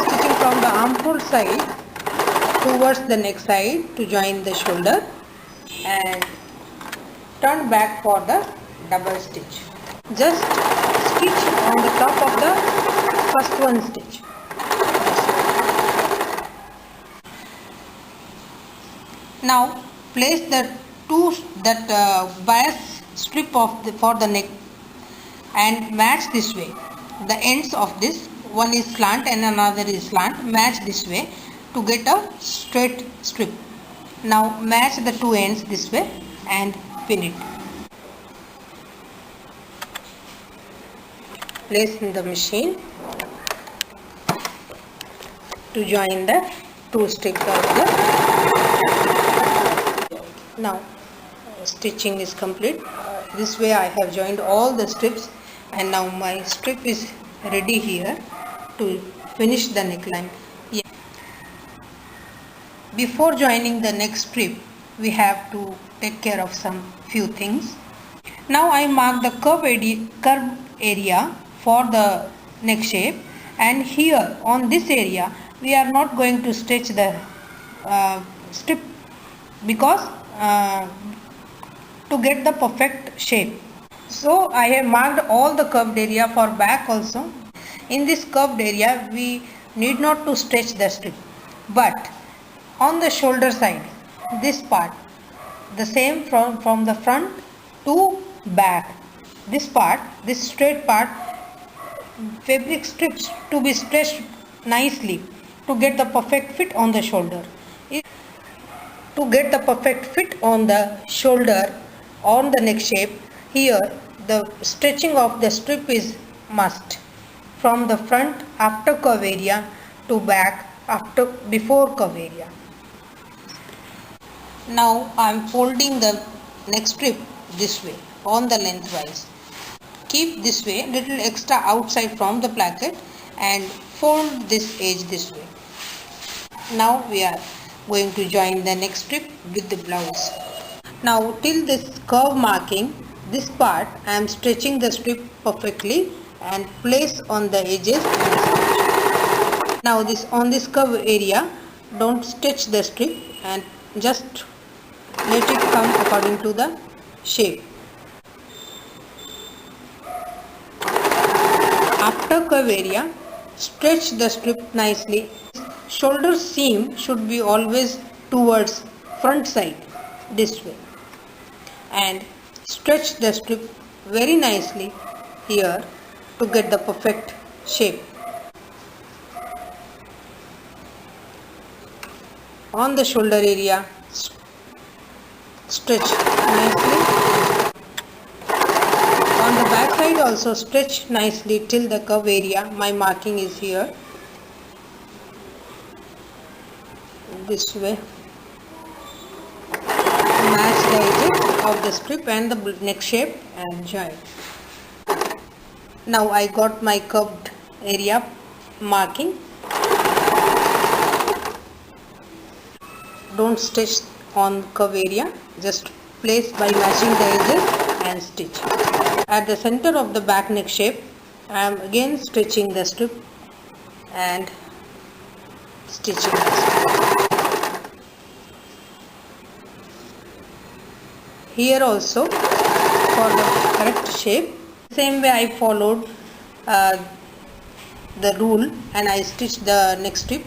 stitching from the armhole side towards the neck side to join the shoulder and turn back for the double stitch. Just stitch on the top of the first one stitch. Now place the bias strip for the neck and match this way. The ends of this, one is slant and another is slant, match this way to get a straight strip. Now match the two ends this way and pin it. Place in the machine to join the two strips of the. Now stitching is complete. This way I have joined all the strips and now my strip is ready here to finish the neckline. Before joining the next strip, we have to take care of some few things. Now I mark the curve area for the neck shape, and here on this area we are not going to stitch the strip because to get the perfect shape. So I have marked all the curved area for back also. In this curved area we need not to stretch the strip, but on the shoulder side, this part, the same from the front to back, this part, this straight part, fabric strips to be stretched nicely to get the perfect fit on the shoulder. To get the perfect fit on the shoulder, on the neck shape, here the stretching of the strip is must. From the front after curve area to back before curve area. Now I am folding the neck strip this way on the lengthwise. Keep this way little extra outside from the placket and fold this edge this way. Now we are going to join the neck strip with the blouse. Now till this curve marking, this part I am stretching the strip perfectly and place on the edges. Now on this curve area, don't stitch the strip and just let it come according to the shape. After curve area, stretch the strip nicely. Shoulder seam should be always towards front side this way, and stretch the strip very nicely here to get the perfect shape. On the shoulder area, stretch nicely. On the back side also stretch nicely till the curve area. My marking is here. This way. Match the edges of the strip and the neck shape and join. Now I got my curved area marking. Don't stitch on curve area, just place by matching the edges and stitch. At the center of the back neck shape, I am again stitching the strip and stitching the strip. Here also for the correct shape, same way I followed the rule and I stitched the neck strip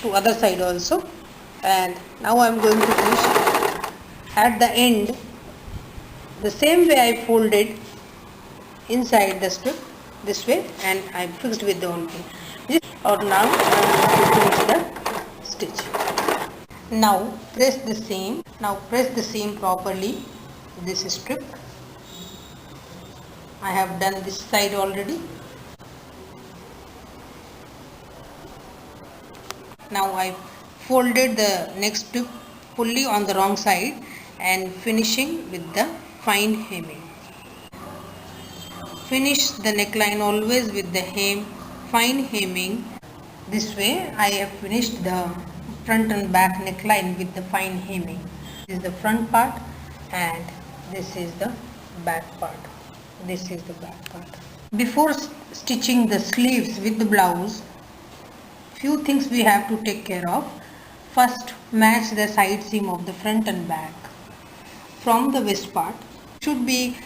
to other side also. And now I am going to finish at the end the same way I folded inside the strip this way and I fixed with the one pin. Or now I am going to finish the stitch. Now press the seam. Now press the seam properly. This strip. I have done this side already. Now I folded the neck strip fully on the wrong side and finishing with the fine hemming. Finish the neckline always with the fine hemming. This way I have finished the front and back neckline with the fine hemming. This is the front part and this is the back part. This is the back part. Before stitching the sleeves with the blouse, few things we have to take care of. First, match the side seam of the front and back. From the waist part should be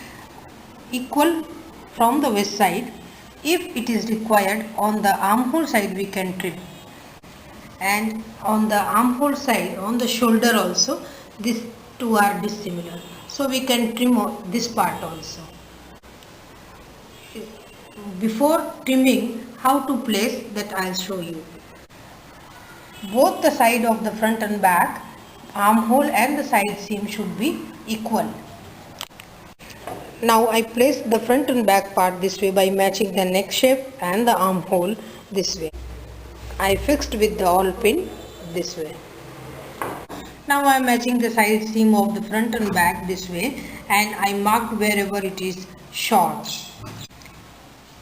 equal from the waist side. If it is required, on the armhole side we can trim, and on the armhole side, on the shoulder also, these two are dissimilar, so we can trim this part also. Before trimming, how to place that I will show you. Both the side of the front and back, armhole and the side seam should be equal. Now I place the front and back part this way by matching the neck shape and the armhole this way. I fixed with the awl pin this way. Now I am matching the side seam of the front and back this way, and I marked wherever it is short.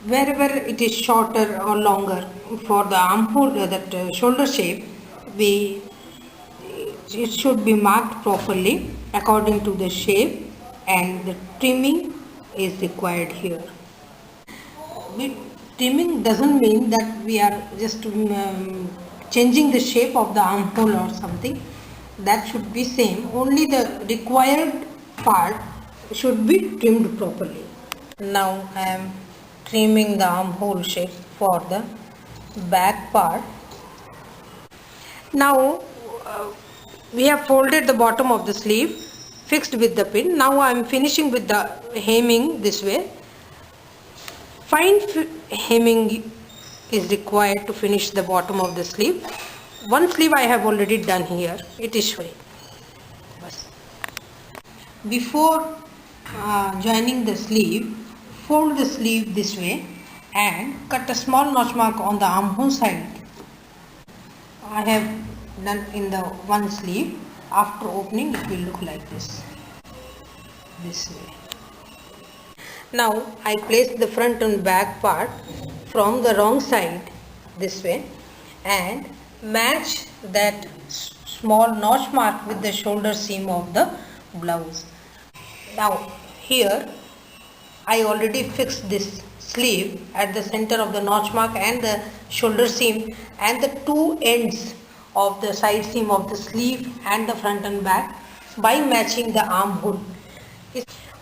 Wherever it is shorter or longer for the armhole, that shoulder shape, it should be marked properly according to the shape, and the trimming is required here. Trimming doesn't mean that we are just changing the shape of the armhole or something. That should be same. Only the required part should be trimmed properly. Now I am trimming the armhole shape for the back part. Now we have folded the bottom of the sleeve, fixed with the pin. Now I am finishing with the hemming this way. Fine hemming is required to finish the bottom of the sleeve. One sleeve I have already done here. It is showing. Before joining the sleeve, fold the sleeve this way and cut a small notch mark on the armhole side. I have done in the one sleeve. After opening, it will look like this way. Now I place the front and back part from the wrong side this way and match that small notch mark with the shoulder seam of the blouse. Now here I already fixed this sleeve at the center of the notch mark and the shoulder seam, and the two ends of the side seam of the sleeve and the front and back by matching the armhole.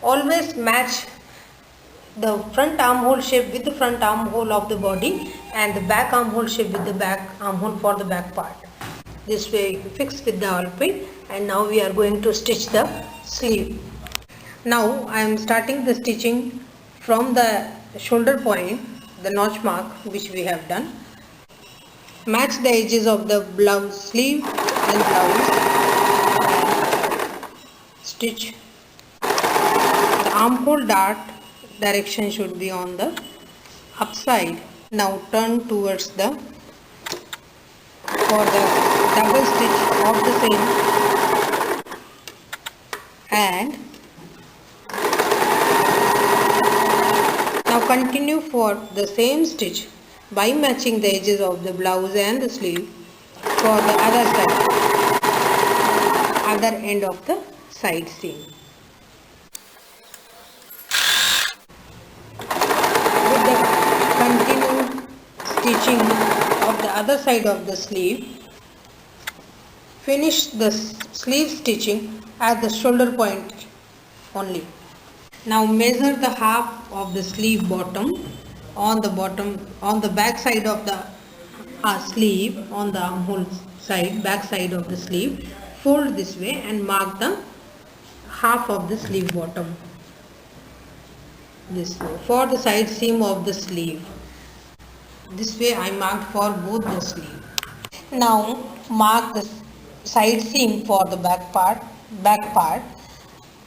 Always match the front armhole shape with the front armhole of the body and the back armhole shape with the back armhole for the back part. This way fixed with the awl pin, and now we are going to stitch the sleeve. Now I am starting the stitching from the shoulder point, the notch mark which we have done. Match the edges of the blouse sleeve and blouse. Stitch. The armhole dart direction should be on the upside. Now turn towards for the double stitch of the same, and now continue for the same stitch by matching the edges of the blouse and the sleeve for the other side, other end of the side seam. With the continued stitching of the other side of the sleeve, finish the sleeve stitching at the shoulder point only. Now measure the half of the sleeve bottom on the back side of the sleeve, on the armhole side, back side of the sleeve. Fold this way and mark the half of the sleeve bottom this way for the side seam of the sleeve. This way I marked for both the sleeve. Now mark the side seam for the back part,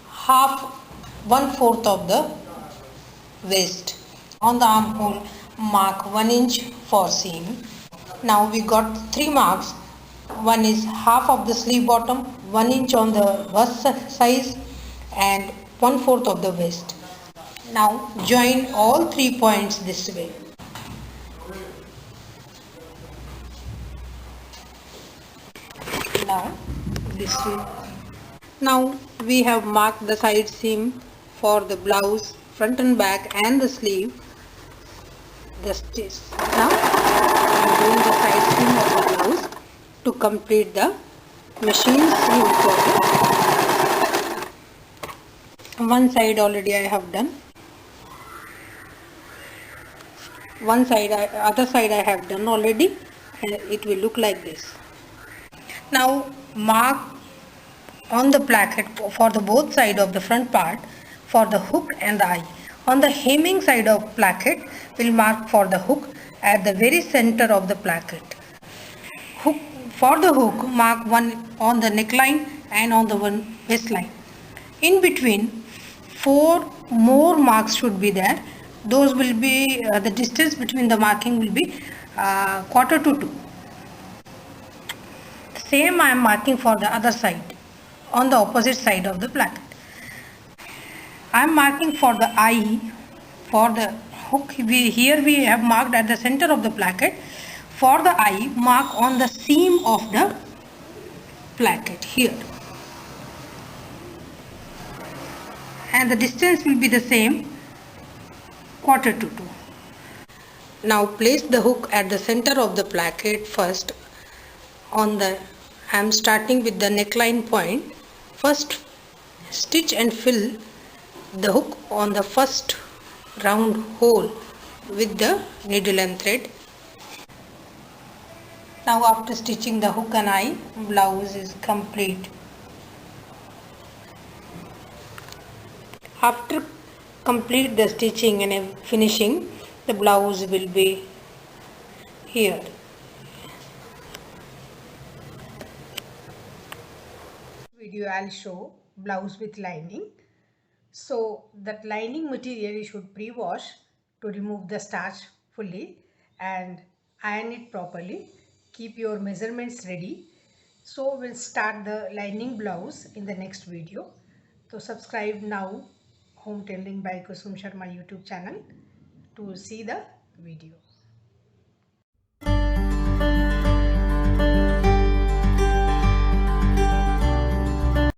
half 1/4 of the waist. On the armhole, mark 1 inch for seam. Now we got 3 marks. One is half of the sleeve bottom, 1 inch on the bust size, and 1/4 of the waist. Now join all 3 points this way. Now this way. Now we have marked the side seam for the blouse, front and back, and the sleeve. The stitch. Now I am doing the side seam complete the machine seam for one side. Already I have done one side, other side I have done already, and it will look like this. Now mark on the placket for the both side of the front part for the hook and the eye. On the hemming side of placket, we'll mark for the hook at the very center of the placket. Hook, for the hook, mark one on the neckline and on the one waistline. In between, 4 more marks should be there. Those will be, the distance between the marking will be quarter to 2. Same I am marking for the other side, on the opposite side of the placket. I am marking for the eye, for the hook. Here we have marked at the center of the placket. For the eye, mark on the seam of the placket here. And the distance will be the same, quarter to 2. Now place the hook at the center of the placket first. I am starting with the neckline point. First stitch and fill the hook on the first round hole with the needle and thread. Now after stitching the hook and eye, blouse is complete. After complete the stitching and finishing, the blouse will be here. Video I'll show blouse with lining. So that lining material you should pre-wash to remove the starch fully and iron it properly. Keep your measurements ready. So we'll start the lining blouse in the next video. So subscribe now Home Tailoring by Kusum Sharma YouTube channel to see the video.